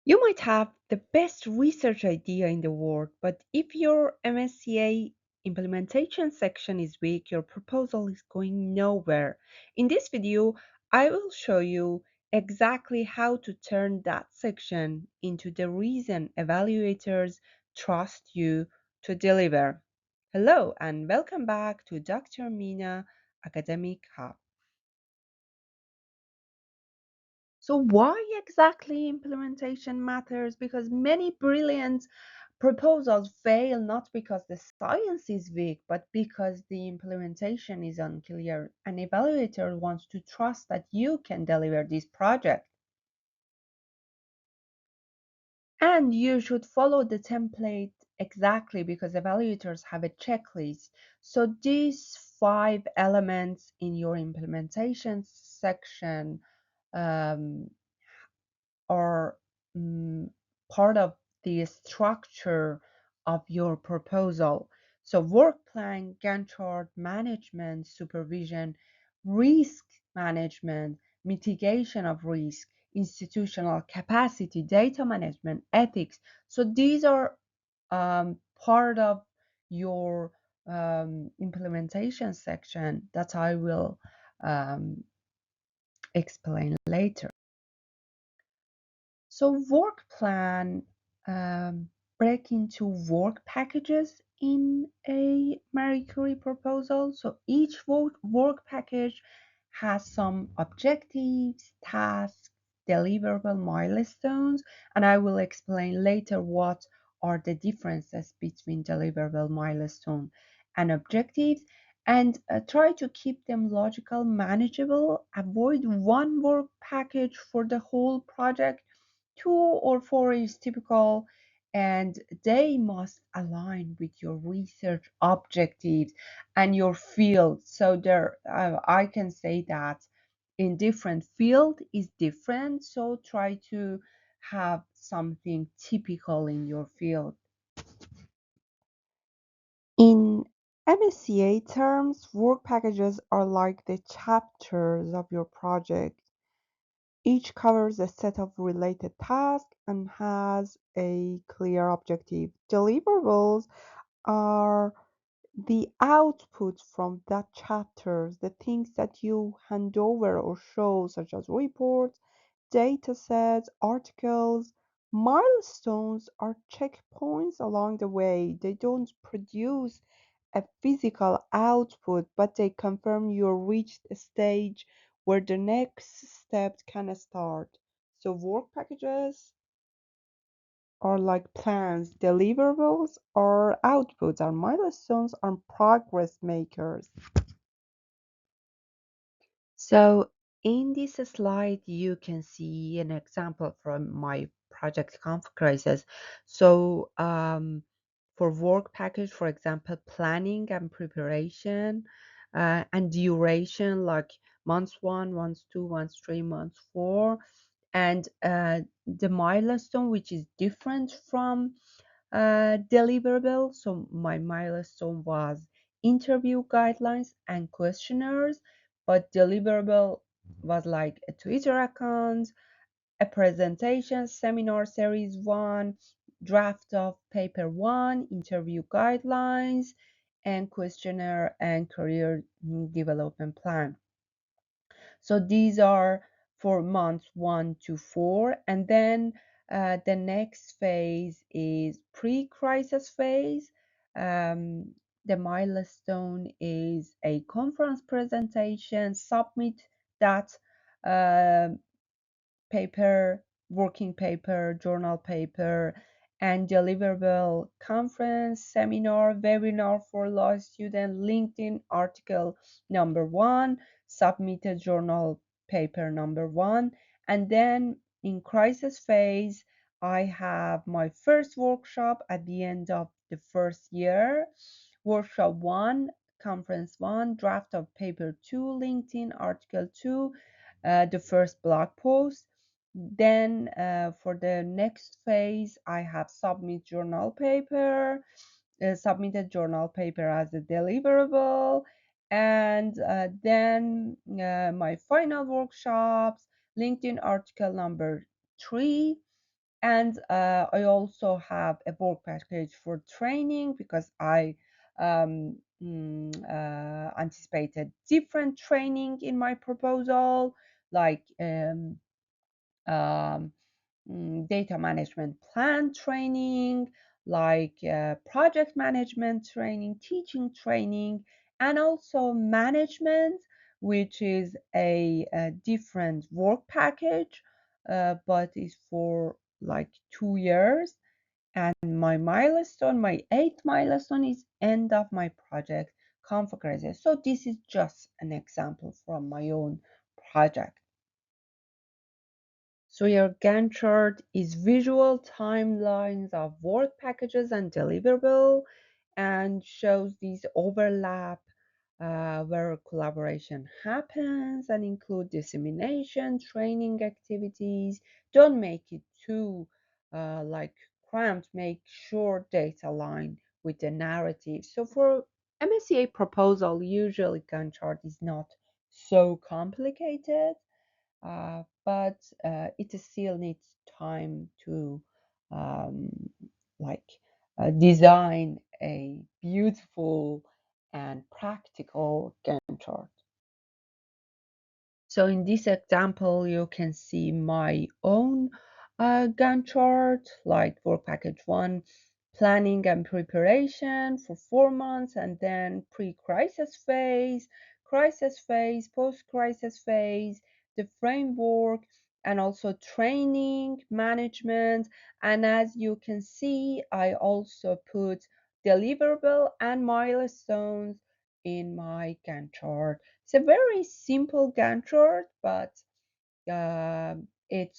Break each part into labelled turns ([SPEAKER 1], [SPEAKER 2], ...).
[SPEAKER 1] You might have the best research idea in the world, but if your MSCA implementation section is weak, your proposal is going nowhere. In this video, I will show you exactly how to turn that section into the reason evaluators trust you to deliver. Hello and welcome back to Dr. Mina Academic Hub. So why exactly implementation matters? Because many brilliant proposals fail not because the science is weak, but because the implementation is unclear. An evaluator wants to trust that you can deliver this project. And you should follow the template exactly because evaluators have a checklist. So these 5 elements in your implementation section um, are part of the structure of your proposal. So work plan, Gantt chart, management, supervision, risk management, mitigation of risk, institutional capacity, data management, ethics. So these are part of your implementation section that I will um, explain later. So work plan break into work packages in a Marie Curie proposal. So each work package has some objectives, tasks, deliverable milestones, and I will explain later what are the differences between deliverable milestone and objectives, and try to keep them logical, manageable, avoid one work package for the whole project. 2 or 4 is typical, and they must align with your research objectives and your field. So there, I can say that in different field is different. So try to have something typical in your field. In MSCA terms, work packages are like the chapters of your project. Each covers a set of related tasks and has a clear objective. Deliverables are the output from that chapters, the things that you hand over or show, such as reports, data sets, articles. Milestones are checkpoints along the way. They don't produce a physical output, but they confirm you reached a stage where the next step can start. So work packages are like plans, deliverables or outputs, or milestones are progress makers. So in this slide, you can see an example from my project conf crisis. So for work package, for example, planning and preparation and duration, like months 1, months 2, months 3, months 4, and the milestone, which is different from deliverable. So my milestone was interview guidelines and questionnaires, but deliverable was like a Twitter account, a presentation, seminar series 1, draft of paper 1, interview guidelines, and questionnaire and career development plan. So these are for months 1 to 4. And then the next phase is pre-crisis phase. The milestone is a conference presentation, submit that uh, paper, working paper, journal paper, and deliverable conference, seminar, webinar for law student, LinkedIn article number 1, submitted journal paper number 1, and then in crisis phase, I have my first workshop at the end of the first year, workshop 1, conference 1, draft of paper 2, LinkedIn article 2, the first blog post. Then for the next phase, I have submitted journal paper as a deliverable, and then my final workshops, LinkedIn article number 3, And I also have a work package for training because I anticipated different training in my proposal, like um, data management plan training, like project management training, teaching training, and also management, which is a different work package, but is for like 2 years. And my milestone, my eighth milestone, is end of my project conferences. So this is just an example from my own project. So your Gantt chart is visual timelines of work packages and deliverable, and shows these overlap where collaboration happens, and include dissemination, training activities. Don't make it too like cramped. Make sure data align with the narrative. So for MSCA proposal, usually Gantt chart is not so complicated, but it still needs time to um, like design a beautiful and practical Gantt chart. So in this example, you can see my own Gantt chart, like for package one, planning and preparation for 4 months, and then crisis phase, post-crisis phase, the framework, and also training, management. And as you can see, I also put deliverable and milestones in my Gantt chart. It's a very simple Gantt chart, but it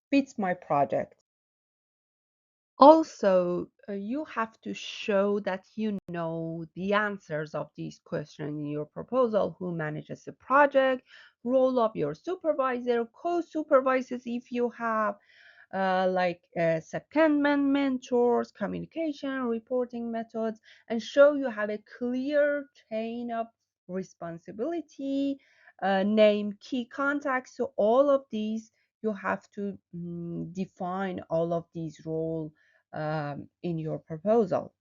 [SPEAKER 1] fits my project. Also, you have to show that you know the answers of these questions in your proposal. Who manages the project? Role of your supervisor, co-supervisors if you have, like secondment mentors, communication, reporting methods, and show you have a clear chain of responsibility, name key contacts. So all of these, you have to define all of these roles in your proposal.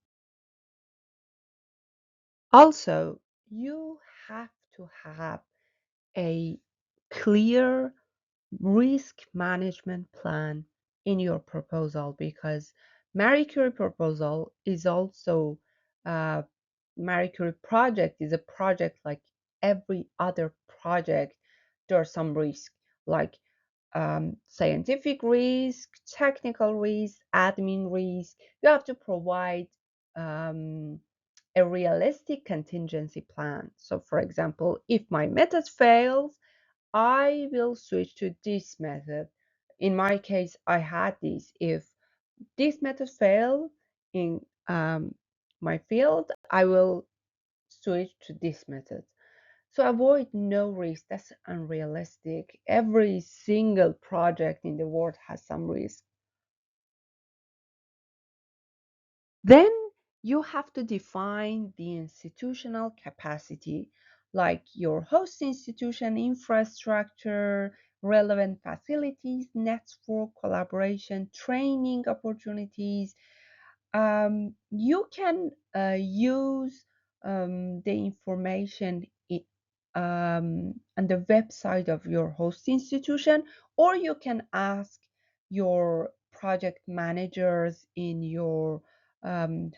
[SPEAKER 1] Also, you have to have a clear risk management plan in your proposal, because Marie Curie proposal is also uh, Marie Curie project is a project like every other project. There are some risk, like scientific risk, technical risk, admin risk. You have to provide um, a realistic contingency plan. So, for example, if my method fails, I will switch to this method. In my case, I had this. If this method failed in my field, I will switch to this method. So avoid no risk. That's unrealistic. Every single project in the world has some risk. Then you have to define the institutional capacity, like your host institution, infrastructure, relevant facilities, network, collaboration, training opportunities. You can use the information on the website of your host institution, or you can ask your project managers in your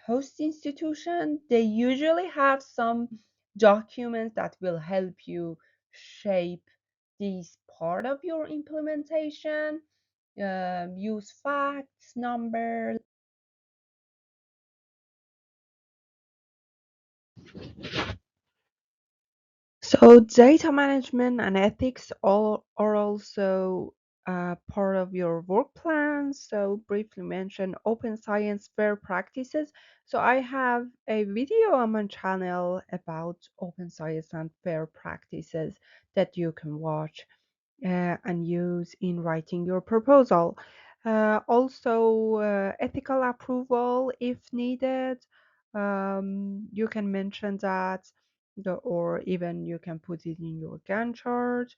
[SPEAKER 1] host institution. They usually have some documents that will help you shape this part of your implementation. Use facts, numbers. So data management and ethics all are also part of your work plan. So briefly mention open science fair practices. So I have a video on my channel about open science and fair practices that you can watch and use in writing your proposal. Also, ethical approval if needed. You can mention that, or even you can put it in your Gantt chart.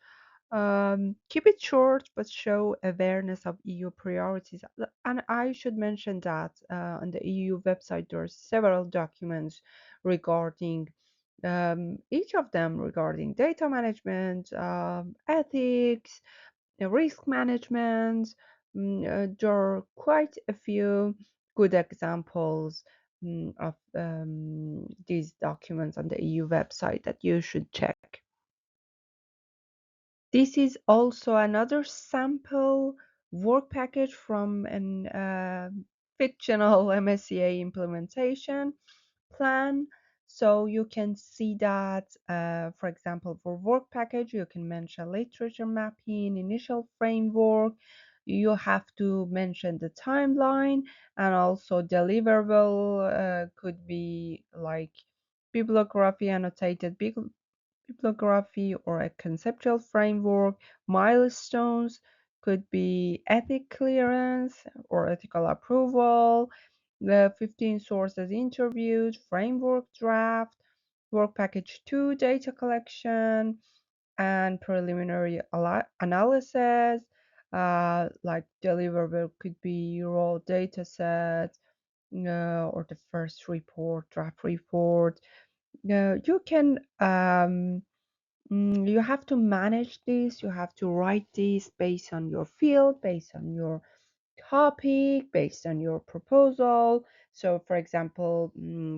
[SPEAKER 1] Keep it short, but show awareness of EU priorities. And I should mention that on the EU website, there are several documents regarding each of them regarding data management, ethics, risk management. There are quite a few good examples of these documents on the EU website that you should check. This is also another sample work package from an fictional MSCA implementation plan. So you can see that, for example, for work package, you can mention literature mapping, initial framework. You have to mention the timeline, and also deliverable could be like bibliography, annotated bibliography, or a conceptual framework. Milestones could be ethic clearance or ethical approval, the 15 sources interviewed, framework draft, work package 2 data collection, and preliminary analysis. Like deliverable could be raw data set, or the first report, draft report. You can you have to manage this, you have to write this based on your field, based on your topic, based on your proposal. So, for example,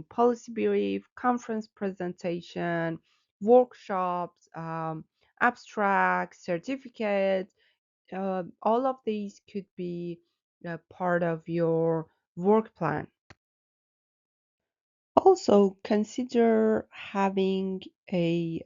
[SPEAKER 1] policy brief, conference presentation, workshops, abstracts, certificates, all of these could be part of your work plan. Also, consider having a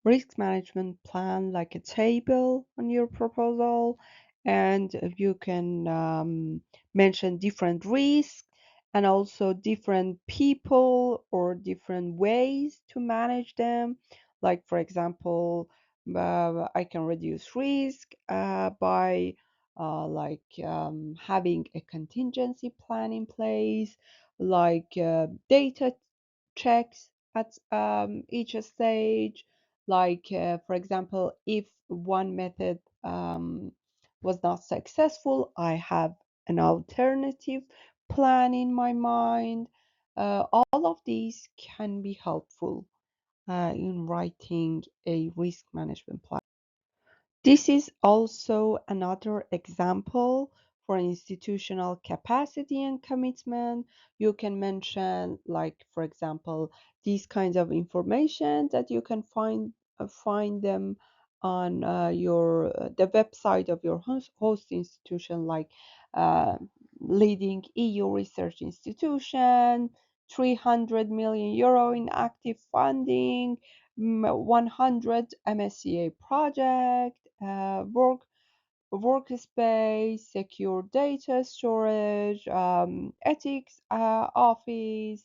[SPEAKER 1] risk management plan like a table on your proposal, and you can mention different risks and also different people or different ways to manage them. Like, for example, I can reduce risk by having a contingency plan in place, like data checks at each stage. Like, for example, if one method was not successful, I have an alternative plan in my mind. All of these can be helpful in writing a risk management plan. This is also another example for institutional capacity and commitment. You can mention, like, for example, these kinds of information that you can find them on your the website of your host institution, like uh, leading EU research institution, 300 million euro in active funding, 100 MSCA project, workspace, secure data storage, ethics office,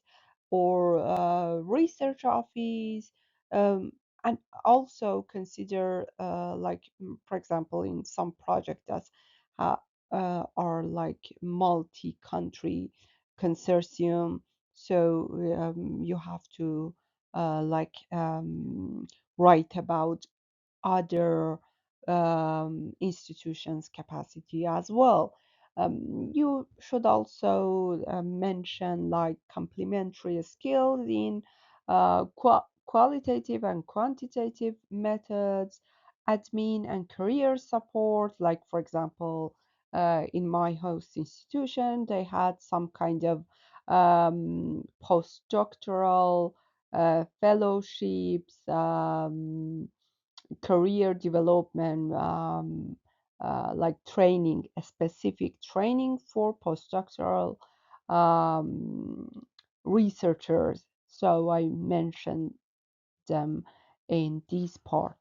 [SPEAKER 1] or research office, um, and also consider, for example, in some projects that are like multi-country consortium. So you have to write about other institutions' capacity as well. You should also mention like complementary skills in qualitative and quantitative methods, admin and career support. Like, for example, in my host institution, they had some kind of postdoctoral fellowships, career development, like training, a specific training for postdoctoral um, researchers. So I mentioned them in this part.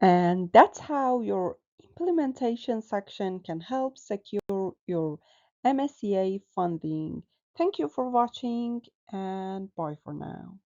[SPEAKER 1] And that's how your implementation section can help secure your MSCA funding. Thank you for watching, and bye for now.